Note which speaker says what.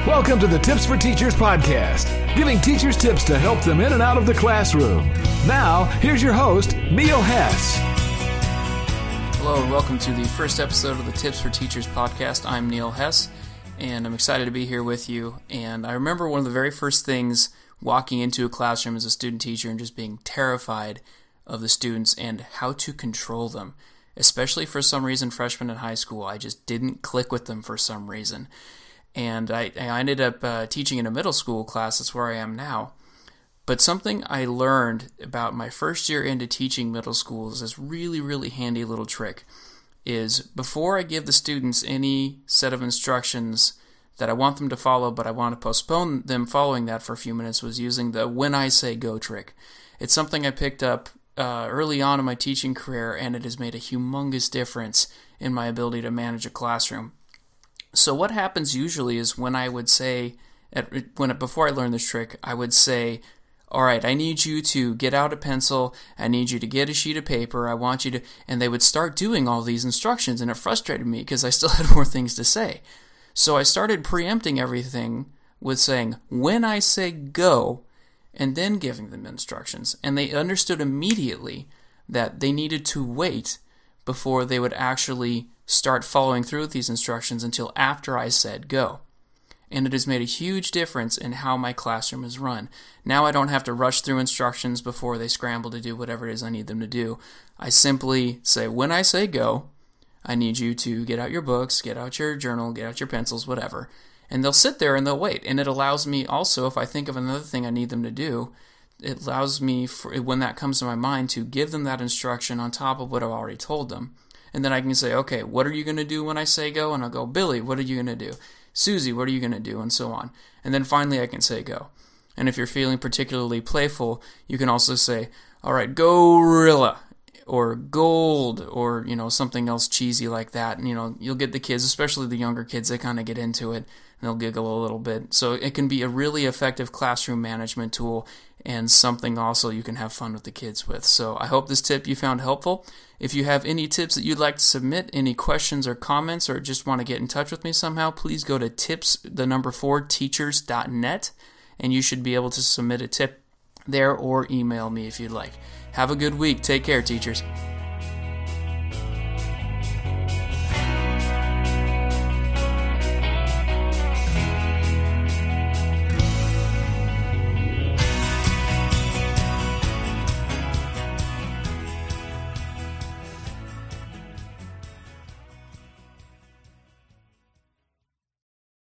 Speaker 1: Welcome to the Tips for Teachers podcast, giving teachers tips to help them in and out of the classroom. Now, here's your host, Neil Hess.
Speaker 2: Hello and welcome to the first episode of the Tips for Teachers podcast. I'm Neil Hess, and I'm excited to be here with you. And I remember one of the very first things walking into a classroom as a student teacher and just being terrified of the students and how to control them. Especially for some reason, freshmen in high school, I just didn't click with them for some reason. And I ended up teaching in a middle school class. That's where I am now. But something I learned about my first year into teaching middle school is this really, really handy little trick. Is before I give the students any set of instructions that I want them to follow, but I want to postpone them following that for a few minutes, was using the when I say go trick. It's something I picked up early on in my teaching career, and it has made a humongous difference in my ability to manage a classroom. So what happens usually is when I would say, before I learned this trick, I would say, all right, I need you to get out a pencil, I need you to get a sheet of paper, I want you to, and they would start doing all these instructions, and it frustrated me because I still had more things to say. So I started preempting everything with saying, when I say go, and then giving them instructions. And they understood immediately that they needed to wait before they would actually start following through with these instructions until after I said go. And it has made a huge difference in how my classroom is run. Now I don't have to rush through instructions before they scramble to do whatever it is I need them to do. I simply say, when I say go, I need you to get out your books, get out your journal, get out your pencils, whatever. And they'll sit there and they'll wait. And it allows me also, if I think of another thing I need them to do, it allows me, when that comes to my mind, to give them that instruction on top of what I've already told them. And then I can say, okay, what are you going to do when I say go? And I'll go, Billy, what are you going to do? Susie, what are you going to do? And so on. And then finally I can say go. And if you're feeling particularly playful, you can also say, all right, gorilla, or gold, or, something else cheesy like that. And, you'll get the kids, especially the younger kids, they kind of get into it, and they'll giggle a little bit. So it can be a really effective classroom management tool, and something also you can have fun with the kids with. So I hope this tip you found helpful. If you have any tips that you'd like to submit, any questions or comments, or just want to get in touch with me somehow, please go to tips4teachers.net, and you should be able to submit a tip there or email me if you'd like. Have a good week. Take care, teachers.